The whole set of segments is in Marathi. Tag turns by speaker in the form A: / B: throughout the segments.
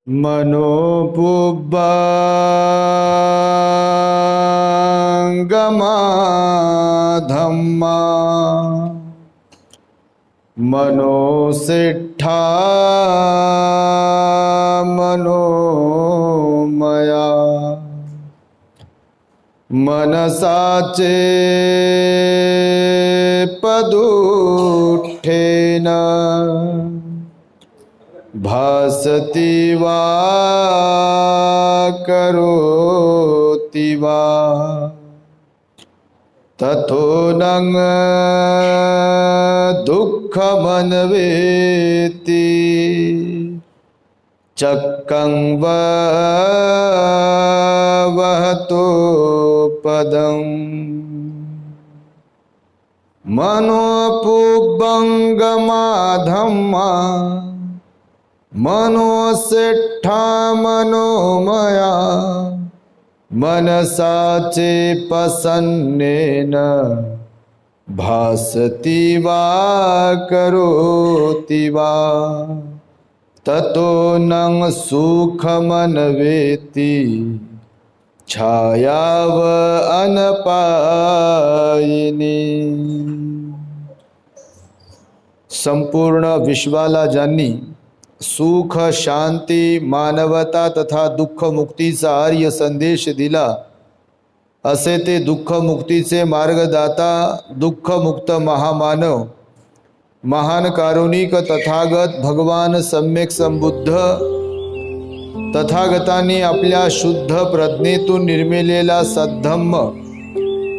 A: मनोपुब्बंगमा धम्मा मनोसिट्ठा मनोमया मनसाचे पदुठेन भासति वा करोति वा ततो नंग दुःखमन्वेति चक्कं वहतो पदम् मनोपुब्बंगमा धम्मा मनोसिट्ठा मनोमया मनसाचे प्रसन्नेन भासति वा करोति वा ततो नंग सुखमन्वेति छायाव अनपायिनी। संपूर्ण विश्वाला ज्यांनी सुख शांती मानवता तथा दुःख मुक्तीचा आर्य संदेश दिला असे ते दुःख मुक्तीचे मार्गदाता दुःख मुक्त महामानव महान कारुणिक तथागत भगवान सम्यक संबुद्ध तथागतांनी आपल्या शुद्ध प्रज्ञेतून निर्मिलेला सद्धम्म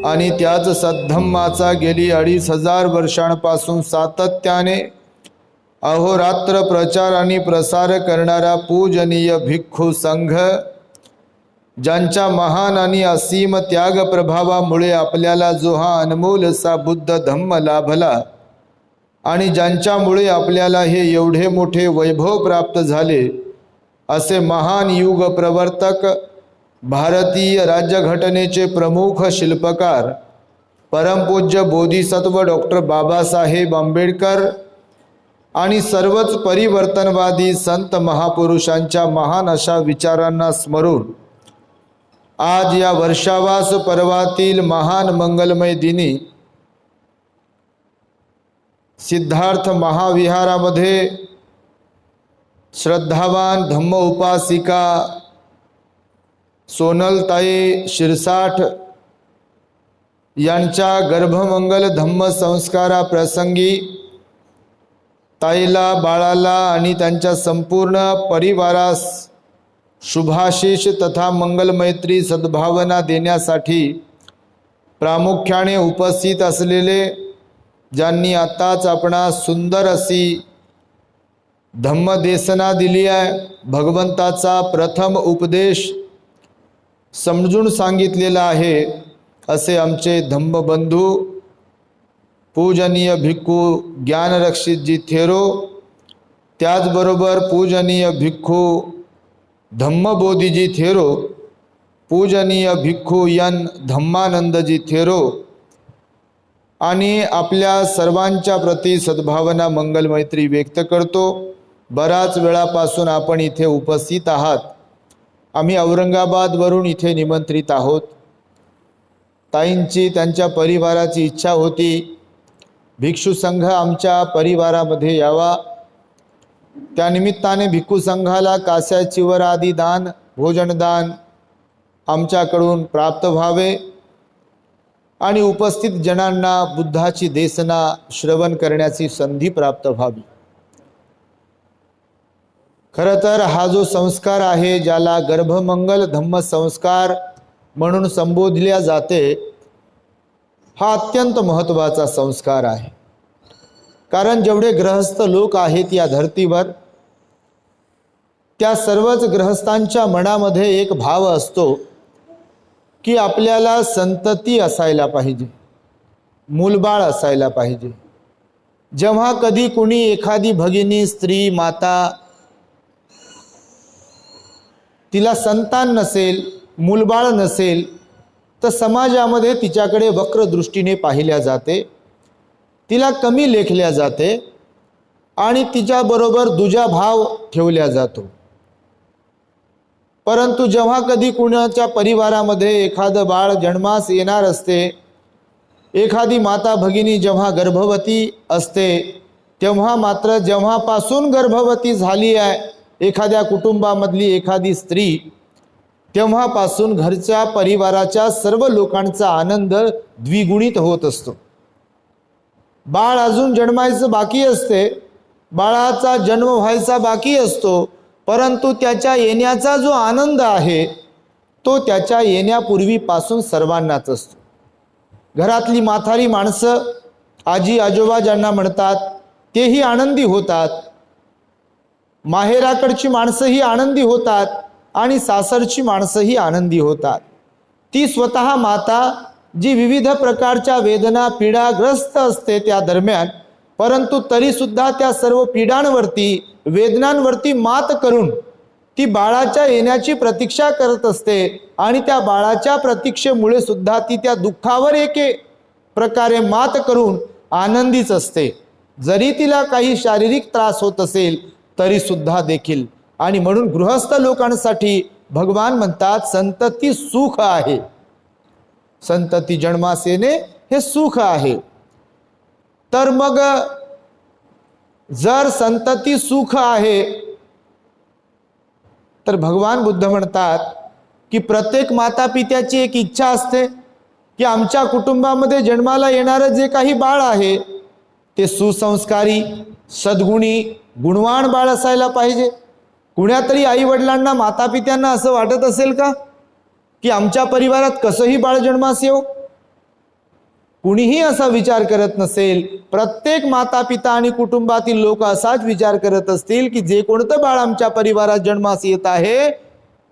A: आणि त्याच सद्धम्माचा गेली 2500 वर्षांपासून सातत्याने अहोरात्र प्रचार आणि प्रसार करणारा पूजनीय भिक्खू संघ ज्यांच्या महान आणि असीम त्याग प्रभावामुळे आपल्याला जो हा अनमोल असा बुद्ध धम्म लाभला आणि ज्यांच्यामुळे आपल्याला हे एवढे मोठे वैभव प्राप्त झाले असे महान युग प्रवर्तक भारतीय राज्यघटनेचे प्रमुख शिल्पकार परमपूज्य बोधिसत्व डॉक्टर बाबासाहेब आंबेडकर आणि सर्वच परिवर्तनवादी संत महापुरुषांच्या महान अशा विचारांना स्मरून आज या वर्षावास पर्वातील महान मंगलमय दिनी सिद्धार्थ महाविहारामध्ये श्रद्धावान धम्म उपासिका सोनलताई शिरसाठ यांच्या गर्भमंगल धम्म संस्कारा प्रसंगी ताईला बाळाला आणि त्यांच्या संपूर्ण परिवारास शुभाशीष तथा मंगलमैत्री सद्भावना देण्यासाठी प्रामुख्याने उपस्थित असलेले ज्यांनी आताच आपणास सुंदर अशी धम्मदेशना दिली आहे भगवंताचा प्रथम उपदेश समजून सांगितलेला आहे असे आमचे धम्मबंधू पूजनीय भिक्खू ज्ञानरक्षितजी थेरो त्याचबरोबर पूजनीय भिक्खू धम्मबोधीजी थेरो पूजनीय भिक्खू यन धम्मानंदजी थेरो आणि आपल्या सर्वांच्या प्रती सद्भावना मंगलमैत्री व्यक्त करतो। बराच वेळापासून आपण इथे उपस्थित आहात। आम्ही औरंगाबादवरून इथे निमंत्रित आहोत। ताईंची त्यांच्या परिवाराची इच्छा होती भिक्षू संघ आमच्या परिवारामध्ये यावा। त्या निमित्ताने भिक्खू संघाला कास्या चिवर आदी दान भोजनदान आमच्याकडून प्राप्त व्हावे आणि उपस्थित जनांना बुद्धाची देशना श्रवण करण्याची संधी प्राप्त व्हावी। खरं तर हा जो संस्कार आहे ज्याला गर्भमंगल धम्म संस्कार म्हणून संबोधल्या जाते हा अत्यंत महत्त्वाचा संस्कार आहे। कारण जेवढे गृहस्थ लोक आहेत या धर्तीवर त्या सर्वच गृहस्थांच्या मनामध्ये एक भाव असतो की आपल्याला संतती असायला पाहिजे, मूलबाळ असायला पाहिजे। जेव्हा कधी कुणी एखादी भगिनी स्त्री माता तिला संतान नसेल मूलबाळ नसेल तर समाजामध्ये तिच्याकडे वक्र दृष्टीने पाहिल्या जाते, तिला कमी लेखल्या जाते आणि तिच्याबरोबर दुजा भाव ठेवल्या जातो। परंतु जेव्हा कधी कुणाच्या परिवारामध्ये एखादं बाळ जन्मास येणार असते, एखादी माता भगिनी जेव्हा गर्भवती असते, तेव्हा मात्र जेव्हापासून गर्भवती झाली आहे एखाद्या कुटुंबामधली एखादी स्त्री, तेव्हापासून घरच्या परिवाराच्या सर्व लोकांचा आनंद द्विगुणित होत असतो. बाळ अजून जन्मायचं बाकी असते, बाळाचा जन्म व्हायचा बाकी असतो, परंतु त्याच्या येण्याचा जो आनंद आहे तो त्याच्या येण्यापूर्वीपासून सर्वांनाच असतो. घरातली म्हातारी माणसं, आजी आजोबा ज्यांना म्हणतात, तेही आनंदी होतात. माहेराकडची माणसंही आनंदी होतात आणि सासरची माणसंही आनंदी होतात. ती स्वतः माता जी विविध प्रकारच्या वेदना पीडाग्रस्त असते त्या दरम्यान, परंतु तरी सुद्धा त्या सर्व पीडांवरती वेदनांवरती मात करून ती बाळाच्या येण्याची प्रतीक्षा करत असते आणि त्या बाळाच्या प्रतीक्षेमुळे सुद्धा ती त्या दुःखावर एके प्रकारे मात करून आनंदीच असते, जरी तिला काही शारीरिक त्रास होत असेल तरी सुद्धा देखील. आणि म्हणून गृहस्थ लोकांसाठी भगवान म्हणतात संतती सुख आहे, संतती जन्मास येणे हे सुख आहे. तर मग जर संतती सुख आहे तर भगवान बुद्ध म्हणतात की प्रत्येक माता पित्याची एक इच्छा असते की आमच्या कुटुंबामध्ये जन्माला येणारं जे काही बाळ आहे ते सुसंस्कारी, सद्गुणी, गुणवान बाळ असायला पाहिजे. कुण्यातरी आई वडिलांना, माता पित्यांना असं वाटत असेल का की आमच्या परिवारात कसंही बाळ जन्मास येऊ? कुणीही असा विचार करत नसेल. प्रत्येक माता पिता आणि कुटुंबातील लोक असाच विचार करत असतील की जे कोणतं बाळ आमच्या परिवारात जन्मास येत आहे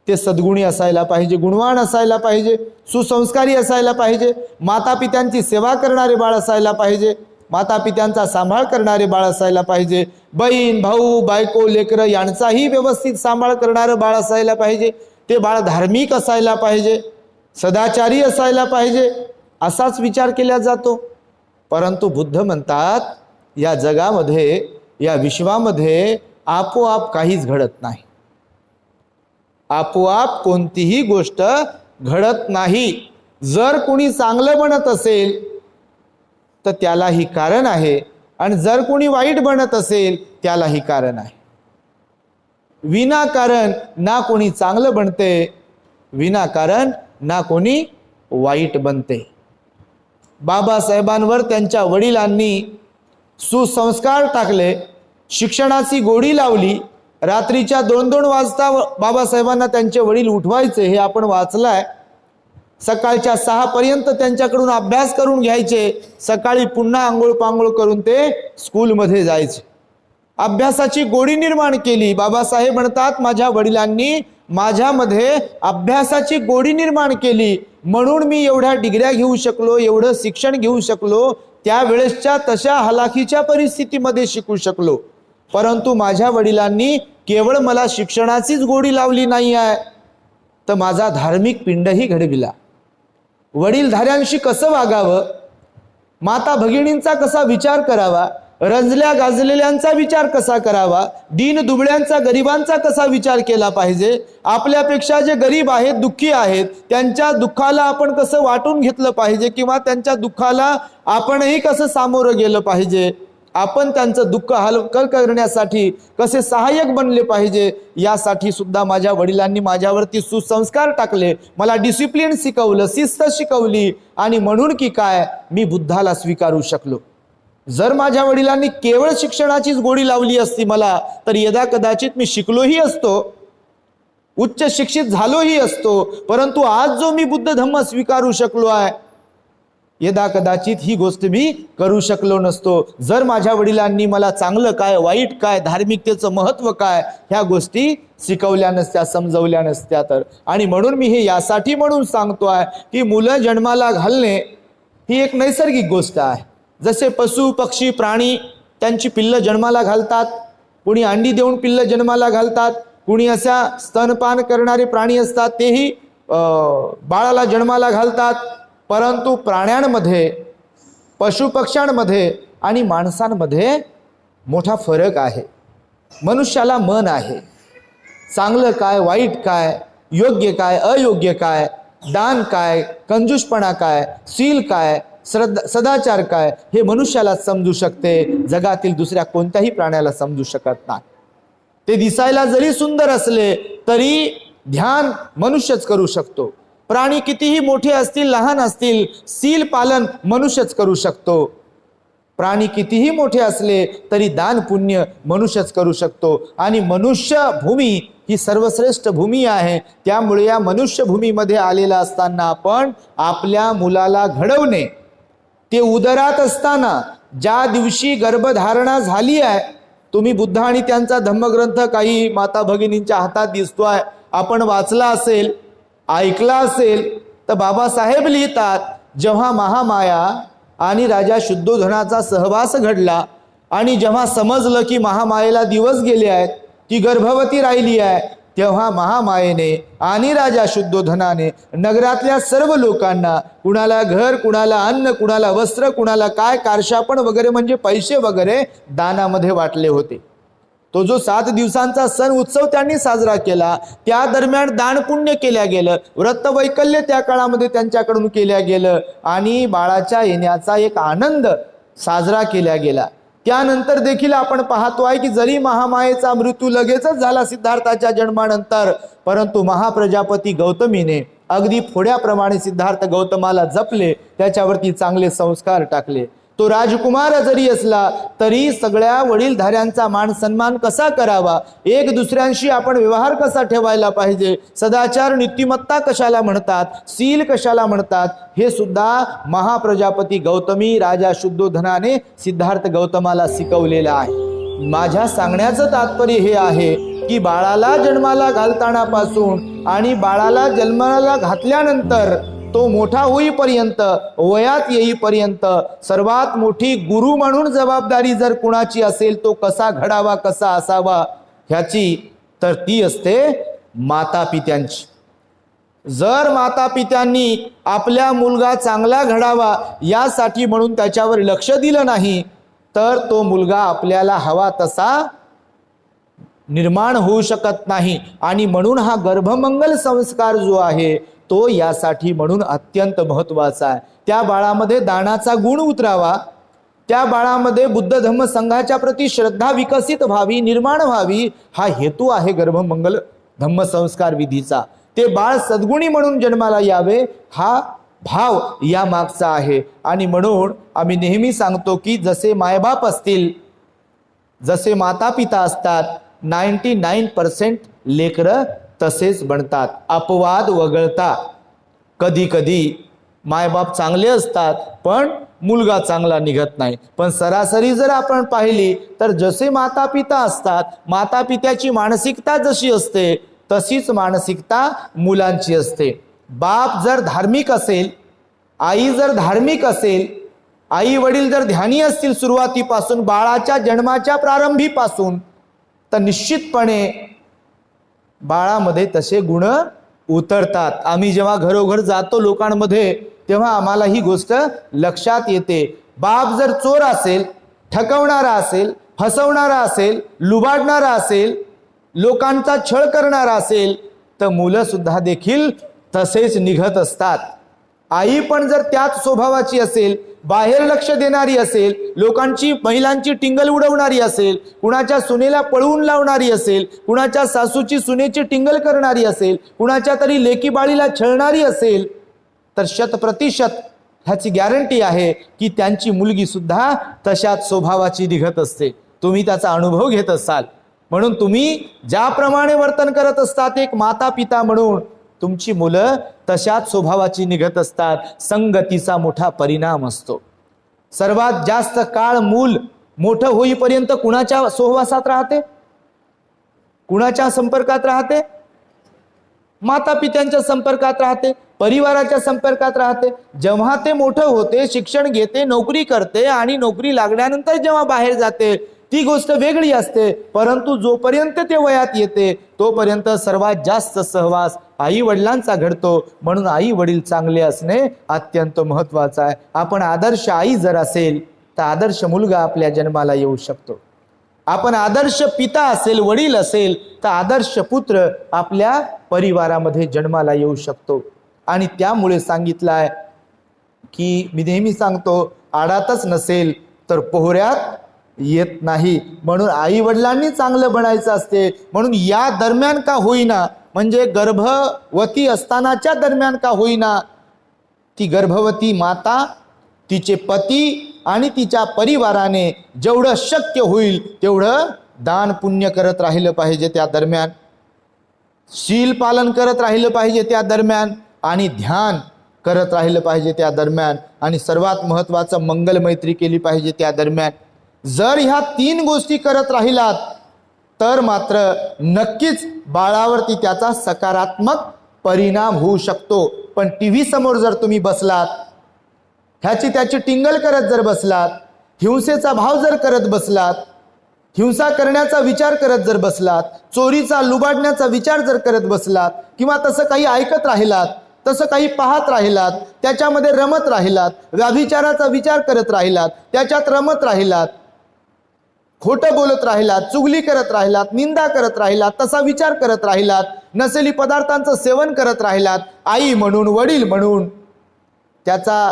A: ते सद्गुणी असायला पाहिजे, गुणवान असायला पाहिजे, सुसंस्कारी असायला पाहिजे, माता पित्यांची सेवा करणारे बाळ असायला पाहिजे, माता पित्यांचा सांभाळ करणारे बाळ असायला पाहिजे, बहीण भाऊ बायको लेकरं यांचाही व्यवस्थित सांभाळ करणारं बाळ असायला पाहिजे, ते बाळ धार्मिक असायला पाहिजे, सदाचारी असायला पाहिजे, असाच विचार केला जातो. परंतु बुद्ध म्हणतात या जगामध्ये, या विश्वामध्ये आपोआप काहीच घडत नाही. आपोआप कोणतीही गोष्ट घडत नाही. जर कोणी चांगलं बनत असेल तर त्यालाही कारण आहे आणि जर कोणी वाईट बनत असेल त्यालाही कारण आहे. विनाकारण ना कोणी चांगलं बनते, विनाकारण ना कोणी वाईट बनते. बाबासाहेबांवर त्यांच्या वडिलांनी सुसंस्कार टाकले, शिक्षणाची गोडी लावली. रात्रीच्या 2-2 वाजता बाबासाहेबांना त्यांचे वडील उठवायचे, हे आपण वाचलंय. सकाळच्या 6 पर्यंत त्यांच्याकडून अभ्यास करून घ्यायचे, सकाळी पुन्हा आंघोळ पांघोळ करून ते स्कूलमध्ये जायचे. अभ्यासाची गोडी निर्माण केली. बाबासाहेब म्हणतात माझ्या वडिलांनी माझ्यामध्ये अभ्यासाची गोडी निर्माण केली, म्हणून मी एवढ्या डिग्र्या घेऊ शकलो, एवढं शिक्षण घेऊ शकलो, त्यावेळेसच्या तशा हलाखीच्या परिस्थितीमध्ये शिकू शकलो. परंतु माझ्या वडिलांनी केवळ मला शिक्षणाचीच गोडी लावली नाही आहे, तर माझा धार्मिक पिंडही घडविला. वडीलधाऱ्यांशी कसं वागावं, माता भगिनींचा कसा विचार करावा, रंजल्या गाजलेल्यांचा विचार कसा करावा, दीन दुबळ्यांचा, गरिबांचा कसा विचार केला पाहिजे, आपल्यापेक्षा जे गरीब आहेत, दुःखी आहेत, त्यांच्या दुःखाला आपण कसं वाटून घेतलं पाहिजे किंवा त्यांच्या दुःखाला आपणही कसं सामोरं गेलं पाहिजे, आपण त्यांचं दुःख हलकं करण्यासाठी कसे सहाय्यक बनले पाहिजे, यासाठी सुद्धा माझ्या वडिलांनी माझ्यावरती सुसंस्कार टाकले, मला डिसिप्लिन शिकवलं, शिस्त शिकवली. आणि म्हणून की काय, मी बुद्धाला स्वीकारू शकलो. जर माझ्या वडिलांनी केवळ शिक्षणाचीच गोडी लावली असती मला, तर यदा कदाचित मी शिकलोही असतो, उच्च शिक्षित झालोही असतो. परंतु आज जो मी बुद्ध धम्म स्वीकारू शकलो आहे, यदा कदाचित ही गोष्ट मी करू शकलो नसतो जर माझ्या वडिलांनी मला चांगलं काय, वाईट काय, धार्मिकतेचं महत्त्व काय ह्या गोष्टी शिकवल्या नसत्या, समजवल्या नसत्या तर. आणि म्हणून मी हे यासाठी म्हणून सांगतोय की मुलं जन्माला घालणे ही एक नैसर्गिक गोष्ट आहे. जसे पशु पक्षी प्राणी त्यांची पिल्लं जन्माला घालतात, कोणी अंडी देऊन पिल्लं जन्माला घालतात, कोणी अशा स्तनपान करणारे प्राणी असतात तेही बाळाला जन्माला घालतात. परंतु प्राण्यांमध्ये, पशुपक्ष्यांमध्ये आणि माणसांमध्ये मोठा फरक आहे. मनुष्याला मन आहे, चांगलं काय वाईट काय योग्य काय अयोग्य काय, दान काय, कंजूषपणा काय, शील काय, सदाचार काय, हे मनुष्याला समजू शकते, जगातील दुसऱ्या कोणत्याही प्राण्याला समजू शकत नाही. ते दिसायला जरी सुंदर असले तरी ध्यान मनुष्यच करू शकतो. प्राणी कितीही मोठे असतील लहान असतील, शील पालन मनुष्यच करू शकतो. प्राणी कितीही मोठे असले तरी दान पुण्य मनुष्यच करू शकतो. आणि मनुष्य भूमी ही सर्वश्रेष्ठ भूमी आहे. त्यामुळे या मनुष्य भूमीमध्ये आलेला असताना आपण आपल्या मुलाला घडवणे, ते उदरात असताना ज्या दिवशी गर्भधारणा झाली आहे, तुम्ही बुद्ध आणि त्यांचा धम्मग्रंथ काही माता भगिनींच्या हातात दिसतोय, आपण वाचला असेल, ऐकला असेल, तर बाबासाहेब लिहितात, जेव्हा महामाया आणि राजा शुद्धोधनाचा सहवास घडला आणि जेव्हा समजलं की महामायेला दिवस गेले आहेत, ती गर्भवती राहिली आहे, तेव्हा महामायेने आणि राजा शुद्धोधनाने नगरातल्या सर्व लोकांना, कुणाला घर, कुणाला अन्न, कुणाला वस्त्र, कुणाला काय कारशापण वगैरे म्हणजे पैसे वगैरे दानामध्ये वाटले होते. तो जो 7 दिवसांचा सण उत्सव त्यांनी साजरा केला, त्या दरम्यान दान पुण्य केल्या गेलं, व्रत वैकल्य त्या काळामध्ये त्यांच्याकडून केल्या गेलं आणि बाळाच्या येण्याचा एक आनंद साजरा केला गेला. त्यानंतर देखील आपण पाहतोय की जरी महामायेचा मृत्यू लगेचच झाला सिद्धार्थाच्या जन्मानंतर, परंतु महाप्रजापती गौतमीने अगदी फोड्याप्रमाणे सिद्धार्थ गौतमाला जपले, त्याच्यावरती चांगले संस्कार टाकले. तो राजकुमार जरी असला तरी सगळ्या वडीलधाऱ्यांचा मान सन्मान कसा करावा, एक दुसऱ्यांशी आपण व्यवहार कसा ठेवायला पाहिजे, सदाचार नीतिमत्ता कशाला म्हणतात, शील कशाला म्हणतात, हे सुद्धा महाप्रजापती गौतमी राजा शुद्धोधनाने सिद्धार्थ गौतमाला शिकवलेलं आहे. माझ्या सांगण्याचं तात्पर्य हे आहे की बाळाला जन्माला घालतानापासून आणि बाळाला जन्माला घातल्यानंतर तो मोठा होईपर्यंत, वयात येईपर्यंत सर्वात मोठी गुरु म्हणून जबाबदारी जर कुणाची असेल, तो कसा घडावा, कसा असावा ह्याची, तर ती असते माता पित्यांची. जर माता पित्यांनी आपल्या मुलगा चांगला घडावा यासाठी म्हणून त्याच्यावर लक्ष दिलं नाही, तर तो मुलगा आपल्याला हवा तसा निर्माण होऊ शकत नाही. आणि म्हणून हा गर्भमंगल संस्कार जो आहे तो यासाठी म्हणून अत्यंत महत्त्वाचा आहे. त्या बाळामध्ये दानाचा गुण उतरावा, त्या बाळामध्ये बुद्ध धम्म संघाच्या प्रती श्रद्धा विकसित व्हावी, निर्माण व्हावी, हा हेतू आहे गर्भमंगल धम्म संस्कार विधीचा. ते बाळ सद्गुणी म्हणून जन्माला यावे हा भाव या मागचा आहे. आणि म्हणून आम्ही नेहमी सांगतो की जसे मायबाप असतील, जसे माता पिता असतात, 99% लेकरं तसेच बनतात. अपवाद वगळता कधी कधी मायबाप चांगले असतात पण मुलगा चांगला निघत नाही. पण सरासरी जर आपण पाहिली तर जसे माता पिता असतात, माता पित्याची मानसिकता जशी असते तशीच मानसिकता मुलांची असते. बाप जर धार्मिक असेल, आई जर धार्मिक असेल, आई वडील जर ध्यानी असतील सुरुवातीपासून, बाळाच्या जन्माच्या प्रारंभीपासून, तर निश्चितपणे बाळामध्ये तसे गुण उतरतात. आम्ही जेव्हा घरोघर जातो लोकांमध्ये तेव्हा आम्हाला ही गोष्ट लक्षात येते. बाप जर चोर असेल, ठकवणारा असेल, फसवणारा असेल, लुबाडणारा असेल, लोकांचा छळ करणारा असेल, तर मुलं सुद्धा देखील तसेच निघत असतात. आई पण जर त्याच स्वभावाची असेल, बाहेर लक्ष देणारी असेल, लोकांची महिलांची टिंगल उडवणारी असेल, कुणाच्या सुनेला पळवून लावणारी असेल, कुणाच्या सासूची सुनेची टिंगल करणारी असेल, कुणाच्या तरी लेकी बाळीला छळणारी असेल, तर 100% ह्याची गॅरंटी आहे की त्यांची मुलगी सुद्धा तशाच स्वभावाची निघत असते. तुम्ही त्याचा अनुभव घेत असाल. म्हणून तुम्ही ज्याप्रमाणे वर्तन करत असतात एक माता पिता म्हणून, तुमची मुलं तशाच स्वभावाची निघत असतात. संगतीचा मोठा परिणाम असतो. सर्वात जास्त काळ मूल मोठं होईपर्यंत कुणाच्या सहवासात राहते, कुणाच्या संपर्कात राहते? माता पित्यांच्या संपर्कात राहते, परिवाराच्या संपर्कात राहते. जेव्हा ते मोठं होते, शिक्षण घेते, नोकरी करते आणि नोकरी लागल्यानंतर जेव्हा बाहेर जाते ती गोष्ट वेगळी असते. परंतु जोपर्यंत ते वयात येते तोपर्यंत सर्वात जास्त सहवास आई वडिलांचा घडतो. म्हणून आई वडील चांगले असणे अत्यंत महत्त्वाचं आहे. आपण आदर्श आई जर असेल तर आदर्श मुलगा आपल्या जन्माला येऊ शकतो. आपण आदर्श पिता असेल, वडील असेल, तर आदर्श पुत्र आपल्या परिवारामध्ये जन्माला येऊ शकतो. आणि त्यामुळे सांगितलं आहे की मी नेहमी सांगतो, आडातच नसेल तर पोहऱ्यात येत नाही. म्हणून आई वडिलांनी चांगलं बनायचं असते. म्हणून या दरम्यान का होईना, म्हणजे गर्भवती असतानाच्या दरम्यान का होईना, ती गर्भवती माता, तिचे पती आणि तिच्या परिवाराने जेवढं शक्य होईल तेवढं दान पुण्य करत राहिलं पाहिजे त्या दरम्यान, शील पालन करत राहिलं पाहिजे त्या दरम्यान, आणि ध्यान करत राहिलं पाहिजे त्या दरम्यान, आणि सर्वात महत्त्वाचं मंगल मैत्री केली पाहिजे त्या दरम्यान. जर ह्या 3 गोष्टी करत राहिलात तर मात्र नक्कीच बाळावरती त्याचा सकारात्मक परिणाम होऊ शकतो. पण टीव्ही समोर जर तुम्ही बसलात, ह्याची त्याची टिंगल करत जर बसलात, हिंसेचा भाव जर करत बसलात, हिंसा करण्याचा विचार करत जर बसलात, चोरीचा लुबाडण्याचा विचार जर करत बसलात, किंवा तसं काही ऐकत राहिलात, तसं काही पाहत राहिलात, त्याच्यामध्ये रमत राहिलात, व्याभिचाराचा विचार करत राहिलात, त्याच्यात रमत राहिलात, खोटं बोलत राहिलात, चुगली करत राहिलात, निंदा करत राहिलात, तसा विचार करत राहिलात, नसेली पदार्थांचं सेवन करत राहिलात, आई म्हणून, वडील म्हणून, त्याचा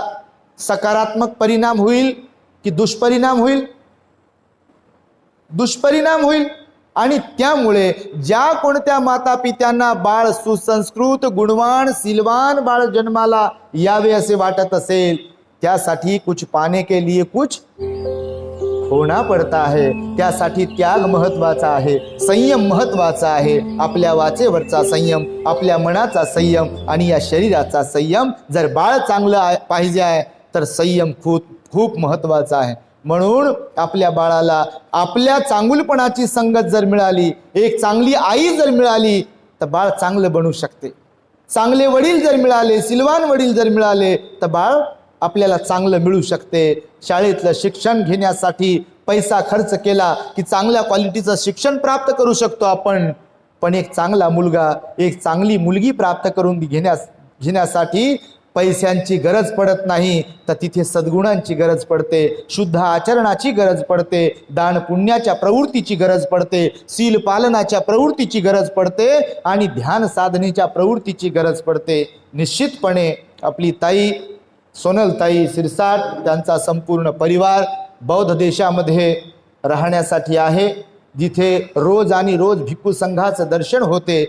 A: सकारात्मक परिणाम होईल की दुष्परिणाम होईल? दुष्परिणाम होईल. आणि त्यामुळे ज्या कोणत्या माता पित्यांना बाळ सुसंस्कृत, गुणवान, शीलवान बाळ जन्माला यावे असे वाटत असेल, त्यासाठी कुछ पाने के लिए कुछ होना पडता है. त्यासाठी त्याग महत्वाचा आहे, संयम महत्वाचा आहे. आपल्या वाचेवरचा संयम, आपल्या मनाचा संयम आणि या शरीराचा संयम. जर बाळ चांगलं पाहिजे आहे तर संयम खूप खूप महत्वाचा आहे. म्हणून आपल्या बाळाला आपल्या चांगुलपणाची संगत जर मिळाली, एक चांगली आई जर मिळाली, तर बाळ चांगलं बनू शकते. चांगले वडील जर मिळाले, शीलवान वडील जर मिळाले, तर बाळ आपल्याला चांगलं मिळू शकते. शाळेतलं शिक्षण घेण्यासाठी पैसा खर्च केला की चांगल्या क्वालिटीचं शिक्षण प्राप्त करू शकतो आपण. पण एक चांगला मुलगा, एक चांगली मुलगी प्राप्त करून घेण्यासाठी पैशांची गरज पडत नाही, तर तिथे सद्गुणांची गरज पडते, शुद्ध आचरणाची गरज पडते, दान पुण्याच्या प्रवृत्तीची गरज पडते, शील पालनाच्या प्रवृत्तीची गरज पडते, आणि ध्यान साधनेच्या प्रवृत्तीची गरज पडते. निश्चितपणे आपली ताई सोनलताई शिरसाट, त्यांचा संपूर्ण परिवार बौद्ध देशामध्ये राहण्यासाठी आहे, जिथे रोज आणि रोज भिक्खू संघाचं दर्शन होते,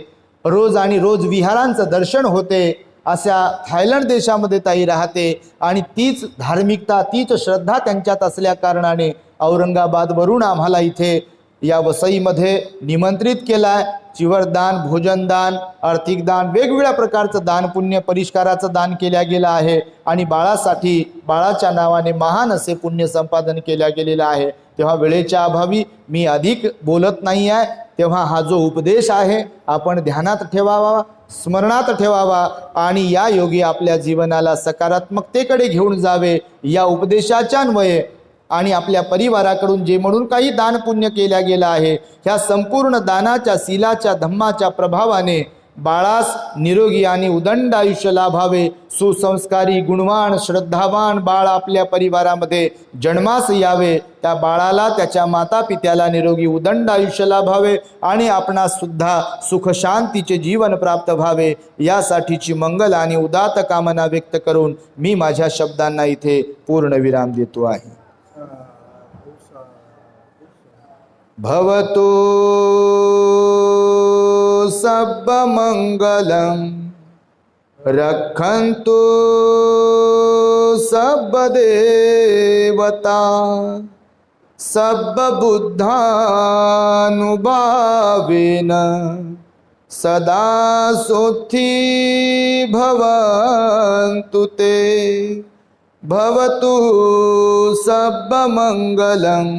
A: रोज आणि रोज विहारांचं दर्शन होते. अशा थायलंड देशामध्ये ताई राहते, आणि तीच धार्मिकता, तीच श्रद्धा त्यांच्यात असल्या कारणाने औरंगाबादवरून आम्हाला इथे या वसईमध्ये निमंत्रित केलाय. चिवरदान, भोजनदान, आर्थिक दान, वेगवेगळ्या प्रकारचं दान पुण्य, परिष्काराचं दान केल्या गेलं आहे. आणि बाळासाठी, बाळाच्या नावाने महान असे पुण्य संपादन केल्या गेलेलं आहे. तेव्हा वेळेच्या अभावी मी अधिक बोलत नाही आहे. तेव्हा हा जो उपदेश आहे आपण ध्यानात ठेवावा, स्मरणात ठेवावा, आणि या योगी आपल्या जीवनाला सकारात्मकतेकडे घेऊन जावे. या उपदेशाच्या अन्वये आणि आपल्या परिवाराकडून जे म्हणून काही दान पुण्य केल्या गेलं आहे, ह्या संपूर्ण दानाच्या, शीलाच्या, धम्माच्या प्रभावाने बाळास निरोगी आणि उदंड आयुष्य लाभावे. सुसंस्कारी, गुणवान, श्रद्धावान बाळ आपल्या परिवारामध्ये जन्मास यावे. त्या बाळाला, त्याच्या माता पित्याला निरोगी उदंड आयुष्य लाभावे, आणि आपणास सुद्धा सुख शांतीचे जीवन प्राप्त व्हावे. यासाठीची मंगल आणि उदात्त कामना व्यक्त करून मी माझ्या शब्दांना इथे पूर्ण विराम देतो आहे. भवतु सब मंगलम रक्षन्तु सब देवता सब बुद्धानुभावेन सदा सुखी भवन्तु ते. भवतु सब मंगलम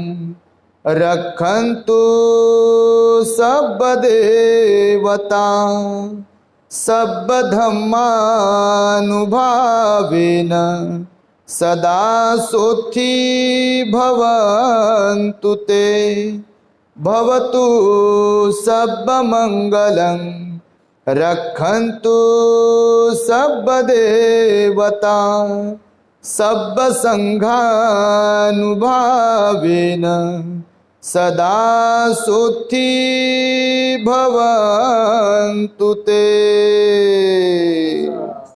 A: रक्षन्तु सब देवता सब धम्मानुभावेन सदा सुखी भवन्तु ते. भवतु सब मंगलम रक्षन्तु सब देवता सब संघानुभावेन सदा सुखी भवन्तु ते।